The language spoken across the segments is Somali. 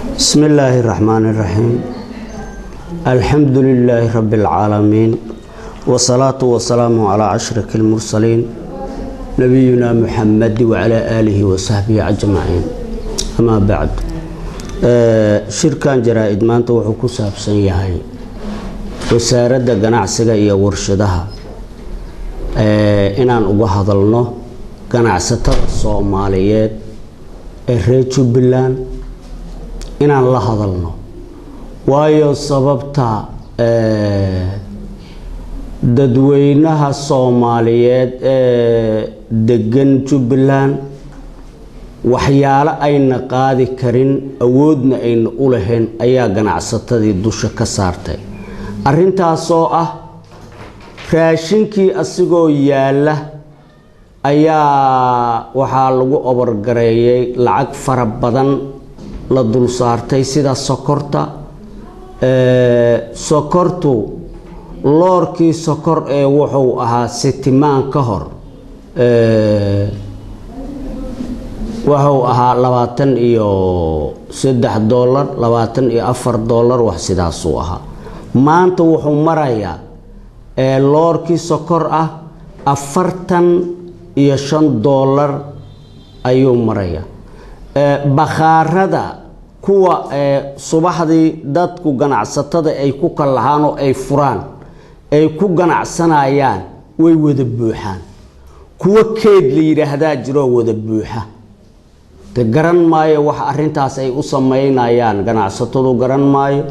بسم الله الرحمن الرحيم. الحمد لله رب العالمين، والصلاة والسلام على أشرف المرسلين نبينا محمد وعلى آله وصحبه أجمعين. أما بعد، شركان جرائد maanta wuxuu ku saabsan yahay wasaaradda ganacsiga iyo warshadaha inaan uga hadalno ganacsatada Soomaaliyeed ee reer Jubbaland inaan la hadalno waayo sababta dadweynaha Soomaaliyeed ee degan Jubbaland waxyaalo ayna qaadi karin awoodna ayna u lahayn ayaa ganacsatadii dusha ka saartay arintaas oo ah raashinkii asigoo yaala ayaa waxaa lagu obargareeyay lacag fara badan la dul saartay sida sokortu loorkii sokor ee wuxuu ahaa sitimaan ka hor wuxuu ahaa $23 $24 wax sidaas uu ahaa maanta wuxuu marayaa loorkii sokor ah $45 ayuu marayaa bakhaarada kuwa subaxdii dadku ganacsatada ay ku kalahaan oo ay furaan ay ku ganacsanayaan way wada buuxaan kuwa keed la yiraahdaa jiro wada buuxa garan maayo wax arintaas ay u sameynayaan ganacsatadu garan maayo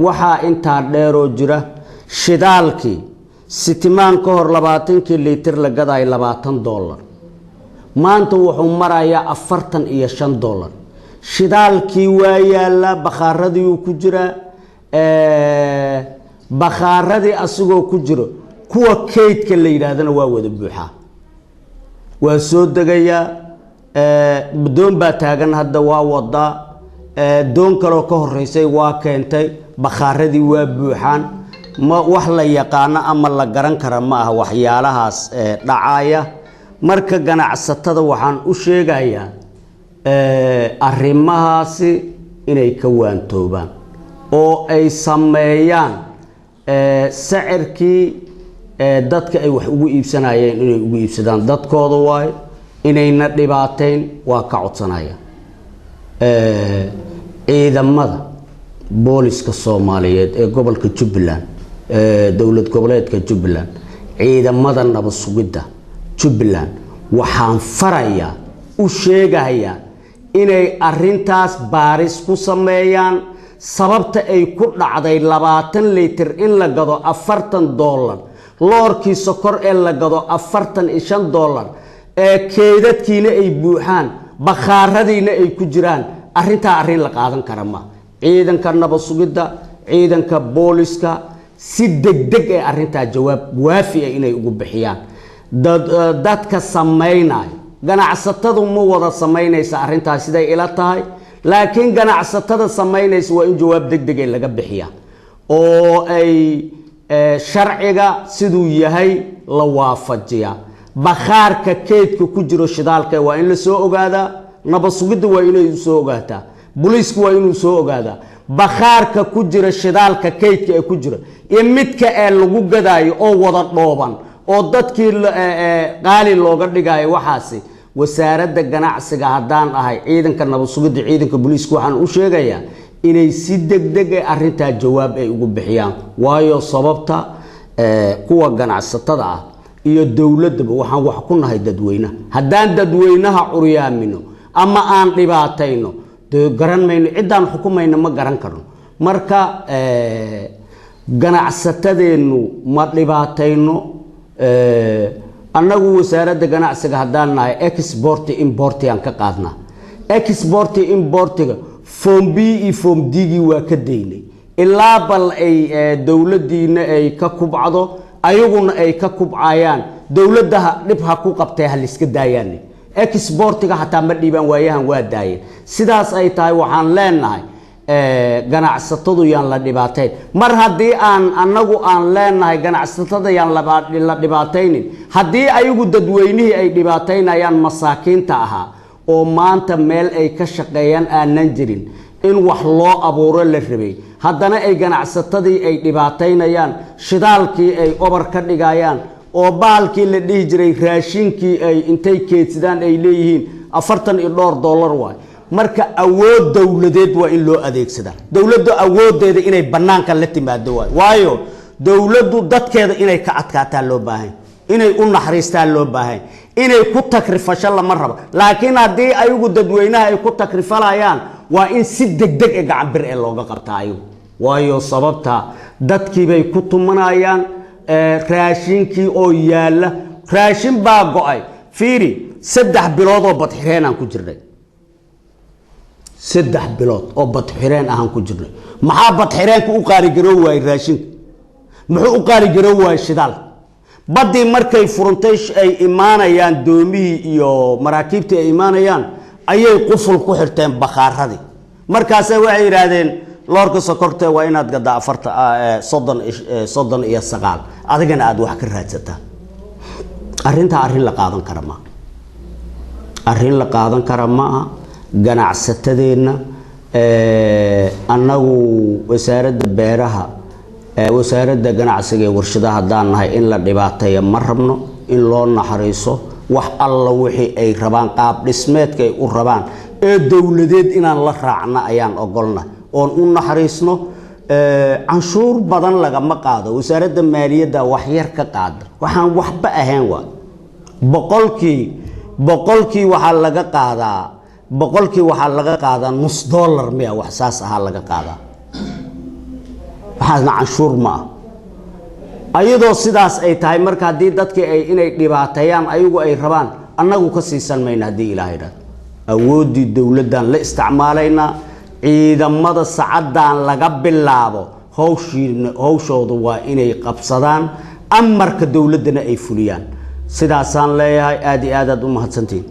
waxa inta dheeroo jira shidaalkii sitimaan ka hor 20 litir la gaday $20 maanta wuxuu marayaa $45 shidaalkii waa yaala bakhaaradii uu ku jira bakhaaradii asagoo ku jiro kuwa keydka la yiraahdana waa wada buuxa waa soo dagaya doon baa taagan hadda waa wada doon kale ka horeysay waa keentay bakhaaradii waa buuxaan ma wax la yaqaan ama la garan kara ma aha waxyaalahaas dhacaya marka ganacsatada waxaan u sheegayaa arrimahaasi inay ka waantoobaan oo ay sameeyaan sicirkii dadka ay wax ugu iibsanayeen inay ugu iibsadaan dadkooda waay inayna dhibaateyn waa ka codsanaya ciidamada booliska Soomaaliyeed ee gobolka Jubbaland dawlad goboleedka Jubbaland ciidamada nabad sugidda Jubbaland waxaan farayaa u sheegayaa inay arintaas baaris ku sameeyaan sababta ay ku dhacday 20 litir in la gado $40 loorkii sokor ee la gado $45 keedadkiina ay buuxaan bakhaaradina ay ku jiraan arinta arin la qaadan kara ma ciidanka nabad sugidda ciidanka booliska si degdeg ee arinta jawaab waafi ah inay ugu bixiyaan dadka sameynay ganacsatadu ma wada sameynaysa arintaas siday ila tahay laakiin ganacsatada sameynaysa waa in jawaab degdeg ah laga bixiyaa oo ay sharciga siduu yahay la waafajiyaa bakhaarka keedka ku jiro shidaalka waa in la soo ogaada nabad sugidda waa inay soo ogaataa booliisku waa inuu soo ogaada bakhaarka ku jira shidaalka keedka ee ku jira iyo midka ee lagu gadaayo oo wada dhooban oo dadkii qaali looga dhigayo waxaasi wasaaradda ganacsiga hadaan ahay ciidanka nabad sugidda ciidanka booliisku waxaan u sheegayaa inay si degdeg ah arinta jawaab ay ugu bixiyaan waayo sababta kuwa ganacsatada ah iyo dawladaba waxaan wax ku nahay dadweynaha hadaan dadweynaha curyaamino ama aan dhibaatayno garan mayno cidaan xukumayna ma garan karno marka ganacsatadeenu ma dhibaatayno annagu wasaaradda ganacsiga hadaan nahay export import aan ka qaadna export importiga form B iyo form D waa ka deynay ilaa bal ay dawladdiina ay ka kubcado ayaguna ay ka kubcayaan dawladda dib ha ku qabtay hal iska daayaan exportiga hataa ma dhiibaan waayahan waa daayeen sidaas ay tahay waxaan leenahay ganacsatadu yaan la dhibaateyn mar hadii aan anagu aan leenahay ganacsatada yaan la dhibaateynin hadii ayagu dadweynihi ay dhibaateynayaan masaakiinta aha oo maanta meel ay ka shaqeeyaan aanan jirin in wax loo abuuro la rabay haddana ay ganacsatadii ay dhibaataynayaan shidaalkii ay obar ka dhigayaan oo baalkii la dhihi jiray raashinkii ay intay keedsadaan ay leeyihiin $40 waay marka awood dawladeed waa in loo adeegsadaa dawladdu awoodeeda inay banaanka la timaado waayo dawladdu dadkeeda inay ka adkaataa loo baahan inay u naxariistaan loo baahan inay ku takrifasho lama rabo laakiin haddii ayagu dadweynaha ay ku takrifalayaan waa in si degdeg ee gacan bir ee looga qabtaa ayagu waayo sababta dadkii bay ku tumanayaan raashinkii oo yaala raashin baa go'ay fiiri 3 bilood oo badxireen aan ku jirnay 3 bilood oo badxireen aan ku jirnay maxaa badxireenku u qaali garow waay raashin muxuu u qaali garow waay shidaal badii markay furantay ay imaanayaan doomihii iyo maraakiibta ay imaanayaan ayay quful ku xirteen bakhaaradi markaas waxay yiraahdeen loorka sokorta waa inaad gadaa 39 adigana aad wax ka raadsataa arrin la qaadan kara ma arrin la qaadan kara ma ganacsatadeena annagu wasaaradda beeraha wasaaradda ganacsiga ee warshadaha hadaan nahay in la dhibaateeyo ma rabno in loo naxariiso wax alla wixii ay rabaan qaab dhismeedka ay u rabaan ee dawladeed inaan la raacna ayaan ogolna oon u naxariisno canshuur badan laga ma qaado wasaaradda maaliyadda wax yar ka qaada waxaan waxba ahayn waa boqolkii waxa laga qaadaa $0.5 miya wax saas aha laga qaadaa waxaasna canshuur ma ayadoo sidaas ay tahay marka hadii dadkii ay inay dhibaateeyaan ayagu ay rabaan annagu ka siisan mayna hadii ilaahay raad awoodii dawladdan la isticmaalayna ciidamada sacadan laga bilaabo hawshoodu waa inay qabsadaan amarka dawladana ay fuliyaan sidaasaan leeyahay aad u mahadsantiin